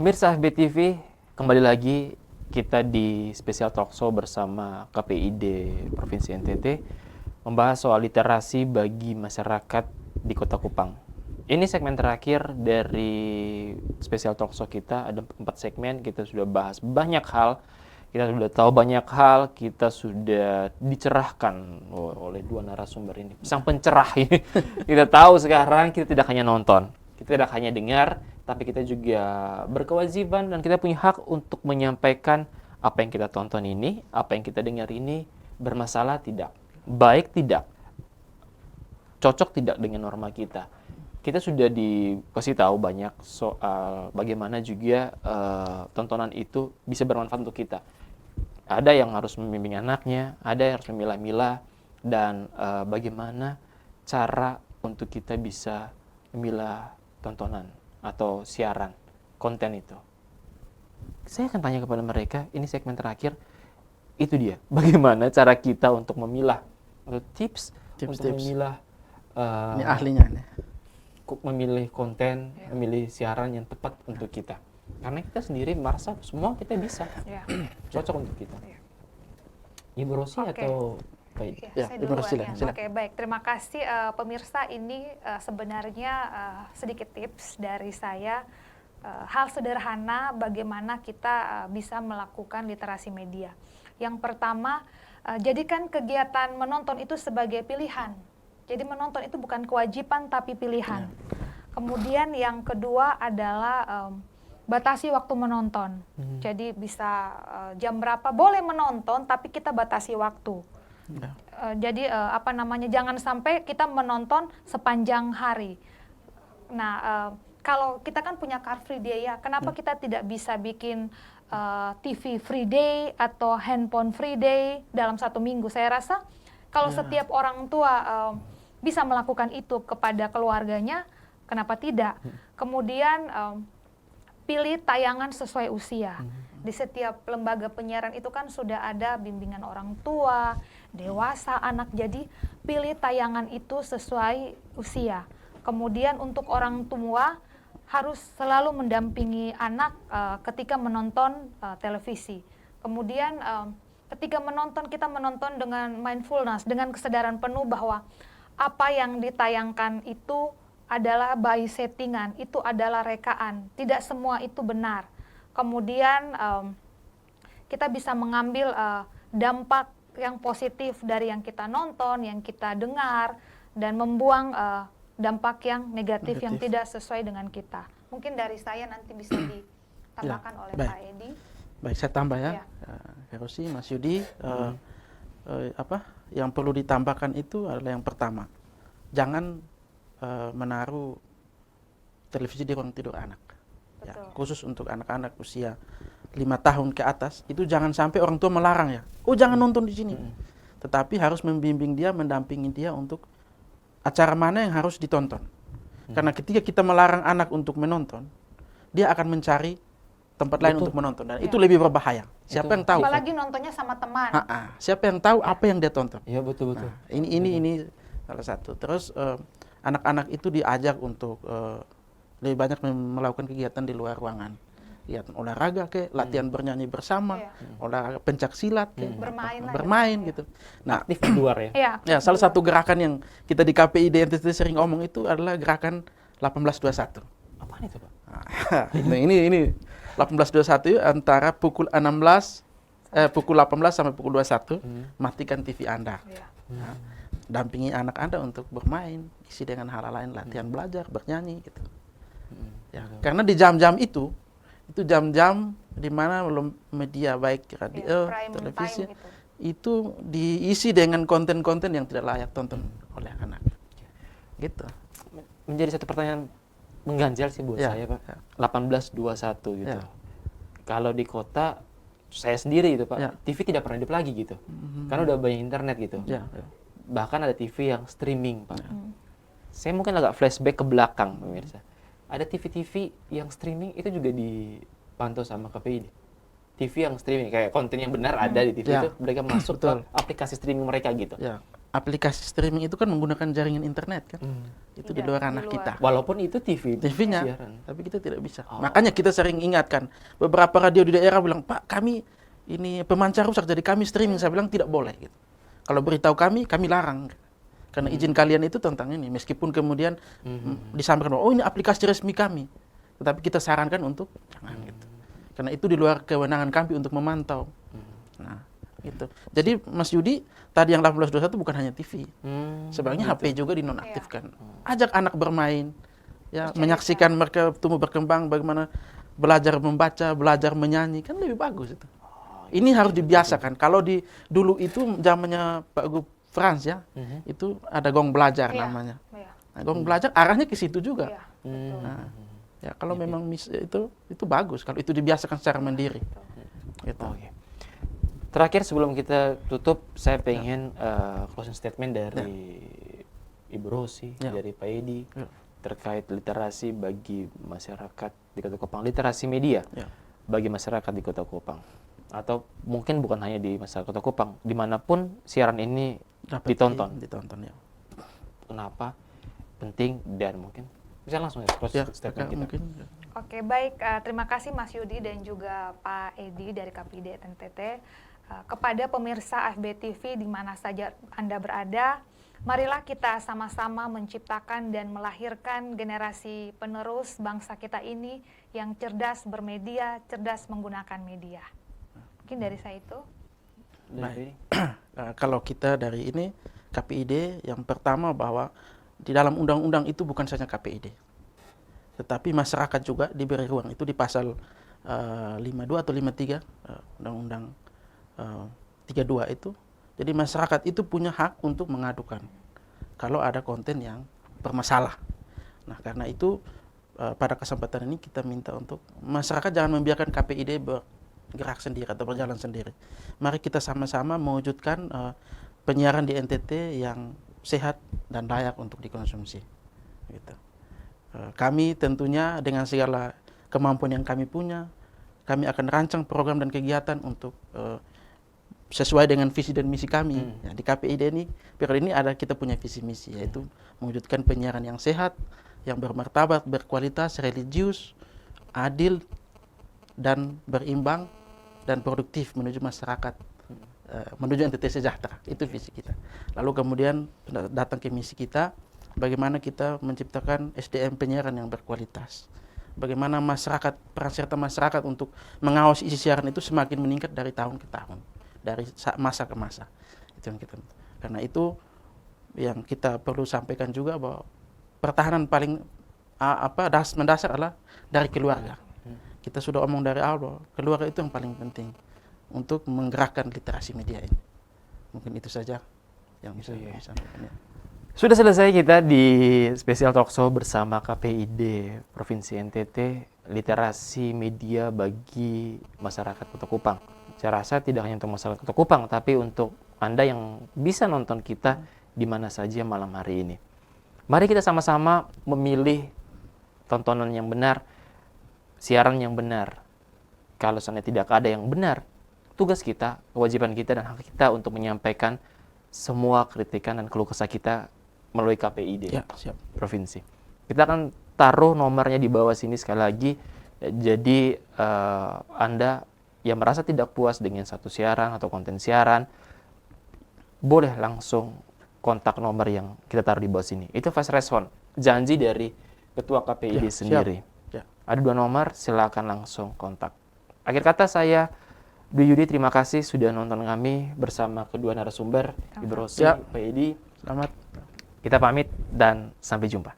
Pemirsa FBTV, kembali lagi kita di Special Talk Show bersama KPID Provinsi NTT membahas soal literasi bagi masyarakat di Kota Kupang. Ini segmen terakhir dari Special Talk Show kita, ada 4 segmen, kita sudah bahas banyak hal, kita sudah tahu banyak hal, kita sudah dicerahkan oleh dua narasumber ini, sang pencerah ini. Kita tahu sekarang kita tidak hanya nonton, kita tidak hanya dengar, tapi kita juga berkewajiban dan kita punya hak untuk menyampaikan apa yang kita tonton ini, apa yang kita dengar ini bermasalah tidak, baik tidak, cocok tidak dengan norma kita. Kita sudah dikasih tahu banyak soal bagaimana juga tontonan itu bisa bermanfaat untuk kita. Ada yang harus membimbing anaknya, ada yang harus memilah-milah, dan bagaimana cara untuk kita bisa memilah tontonan atau siaran konten itu. Saya akan tanya kepada mereka, ini segmen terakhir, itu dia. Bagaimana cara kita untuk memilah, atau tips untuk memilah, ini ahlinya nih. Memilih konten, memilih siaran yang tepat untuk kita. Karena kita sendiri merasa semua kita bisa, cocok untuk kita. Ibu Rosi atau baik? Saya duluan ya. Oke, baik. Terima kasih pemirsa. Ini sebenarnya sedikit tips dari saya. Hal sederhana bagaimana kita bisa melakukan literasi media. Yang pertama, jadikan kegiatan menonton itu sebagai pilihan. Jadi menonton itu bukan kewajiban tapi pilihan. Kemudian yang kedua adalah batasi waktu menonton. Jadi bisa jam berapa boleh menonton tapi kita batasi waktu. Jadi jangan sampai kita menonton sepanjang hari. Nah, kalau kita kan punya Car Free Day ya, kenapa kita tidak bisa bikin TV Free Day atau handphone Free Day dalam 1 minggu? Saya rasa kalau setiap orang tua bisa melakukan itu kepada keluarganya, kenapa tidak? Kemudian pilih tayangan sesuai usia. Di setiap lembaga penyiaran itu kan sudah ada bimbingan orang tua, dewasa, anak. Jadi pilih tayangan itu sesuai usia. Kemudian untuk orang tua harus selalu mendampingi anak ketika menonton televisi. Kemudian ketika menonton, kita menonton dengan mindfulness, dengan kesadaran penuh bahwa apa yang ditayangkan itu adalah by settingan, itu adalah rekaan. Tidak semua itu benar. Kemudian kita bisa mengambil dampak yang positif dari yang kita nonton, yang kita dengar, dan membuang dampak yang negatif yang tidak sesuai dengan kita. Mungkin dari saya nanti bisa ditambahkan oleh Pak Edi. Baik, saya tambah ya. Rosi, Mas Yudi, yang perlu ditambahkan itu adalah yang pertama, jangan menaruh televisi di ruang tidur anak. Ya, khusus untuk anak-anak usia 5 tahun ke atas, itu jangan sampai orang tua melarang ya. Oh, jangan nonton di sini. Tetapi harus membimbing dia, mendampingi dia untuk acara mana yang harus ditonton. Karena ketika kita melarang anak untuk menonton, dia akan mencari tempat lain untuk menonton, dan itu lebih berbahaya. Siapa yang tahu? Apalagi nontonnya sama teman. Siapa yang tahu apa yang dia tonton? Iya, betul. Nah, ini salah satu. Terus anak-anak itu diajak untuk lebih banyak melakukan kegiatan di luar ruangan. Kegiatan olahraga latihan bernyanyi bersama, olahraga pencak silat bermain gitu. Nah, aktif di luar ya. Ya, salah satu gerakan yang kita di KPID NTT sering ngomong itu adalah gerakan 1821. Apaan itu, Pak? Ini 1821 antara pukul 18 sampai pukul 21 matikan TV Anda. Dampingi anak Anda untuk bermain, isi dengan hal lain, latihan belajar, bernyanyi gitu. Karena di jam-jam itu jam-jam di mana media baik radio, televisi itu diisi dengan konten-konten yang tidak layak tonton oleh anak. Gitu. Menjadi satu pertanyaan mengganjal sih buat saya, Pak. 1821 gitu. Kalau di kota saya sendiri gitu, Pak, TV tidak pernah hidup lagi gitu. Karena udah banyak internet gitu. Bahkan ada TV yang streaming, Pak. Saya mungkin agak flashback ke belakang, pemirsa. Ada TV-TV yang streaming itu juga dipantau sama KPID. TV yang streaming, kayak konten yang benar ada di TV itu, mereka masuk ke aplikasi streaming mereka gitu. aplikasi streaming itu kan menggunakan jaringan internet kan. Itu di Tidak, luar di ranah luar. kita. Walaupun itu TV-nya. TV-nya, tapi kita tidak bisa. Makanya kita sering ingatkan. Beberapa radio di daerah bilang, Pak, kami ini pemancar rusak, jadi kami streaming. Saya bilang tidak boleh. Gitu. Kalau beritahu kami larang. Karena izin kalian itu tentang ini. Meskipun kemudian disampaikan, oh ini aplikasi resmi kami. Tetapi kita sarankan untuk jangan gitu. Karena itu di luar kewenangan kami untuk memantau. Nah, gitu. Jadi Mas Yudi, tadi yang 1821 bukan hanya TV. Sebenarnya HP juga dinonaktifkan. Ajak anak bermain, ya, menyaksikan mereka tumbuh berkembang, bagaimana belajar membaca, belajar menyanyi, kan lebih bagus itu. Ini harus dibiasakan. Kalau dulu itu zamannya Pak Gub Frans ya, itu ada gong belajar namanya. Nah, gong belajar arahnya ke situ juga. Betul. Nah, ya kalau memang itu bagus kalau itu dibiasakan secara mandiri. Gitu. Oke. Terakhir sebelum kita tutup, saya pengen closing statement dari Ibu Rosi, dari Pak Edi terkait literasi bagi masyarakat di Kota Kupang, literasi media bagi masyarakat di Kota Kupang, atau mungkin bukan hanya di masyarakat Kota Kupang, dimanapun siaran ini ditonton. Ya. Kenapa penting dan mungkin bisa langsung ya closing statement kita. Mungkin. Oke, baik. Terima kasih Mas Yudi dan juga Pak Edi dari KPID NTT. Kepada pemirsa FB TV di mana saja Anda berada, marilah kita sama-sama menciptakan dan melahirkan generasi penerus bangsa kita ini yang cerdas bermedia, cerdas menggunakan media. Mungkin dari saya itu. Baik. Kalau kita dari ini KPID, yang pertama bahwa di dalam undang-undang itu bukan saja KPID, tetapi masyarakat juga diberi ruang. Itu di pasal 52 atau 53 undang-undang 32 itu. Jadi masyarakat itu punya hak untuk mengadukan kalau ada konten yang bermasalah. Nah, karena itu pada kesempatan ini kita minta untuk masyarakat jangan membiarkan KPID bergerak sendiri atau berjalan sendiri. Mari kita sama-sama mewujudkan penyiaran di NTT yang sehat dan layak untuk dikonsumsi. Gitu. Kami tentunya dengan segala kemampuan yang kami punya, kami akan rancang program dan kegiatan untuk sesuai dengan visi dan misi kami. Ya, di KPID ini, periode ini ada kita punya visi misi, yaitu mewujudkan penyiaran yang sehat, yang bermartabat, berkualitas, religius, adil, dan berimbang, dan produktif menuju masyarakat, menuju NTT sejahtera. Itu visi kita. Lalu kemudian datang ke misi kita, bagaimana kita menciptakan SDM penyiaran yang berkualitas. Bagaimana masyarakat, peran serta masyarakat untuk mengawasi isi siaran itu semakin meningkat dari tahun ke tahun, dari masa ke masa. Itu yang kita. Karena itu yang kita perlu sampaikan juga bahwa pertahanan paling mendasar adalah dari keluarga. Kita sudah omong dari awal, keluarga itu yang paling penting untuk menggerakkan literasi media ini. Mungkin itu saja yang bisa disampaikan. Sudah selesai kita di spesial talkshow bersama KPID Provinsi NTT, literasi media bagi masyarakat Kota Kupang. Saya rasa tidak hanya untuk masyarakat Kota Kupang, tapi untuk Anda yang bisa nonton kita di mana saja malam hari ini. Mari kita sama-sama memilih tontonan yang benar, siaran yang benar. Kalau seandainya tidak ada yang benar, tugas kita, kewajiban kita, dan hak kita untuk menyampaikan semua kritikan dan keluh kesah kita melalui KPID Provinsi. Kita akan taruh nomornya di bawah sini sekali lagi. Jadi Anda yang merasa tidak puas dengan satu siaran atau konten siaran, boleh langsung kontak nomor yang kita taruh di bawah sini. Itu fast response, janji dari Ketua KPID sendiri. Ada 2 nomor, silakan langsung kontak. Akhir kata saya, Dwi Yudi, terima kasih sudah nonton kami bersama kedua narasumber, Ibu Rosi, Pak Edi. Selamat. Kita pamit dan sampai jumpa.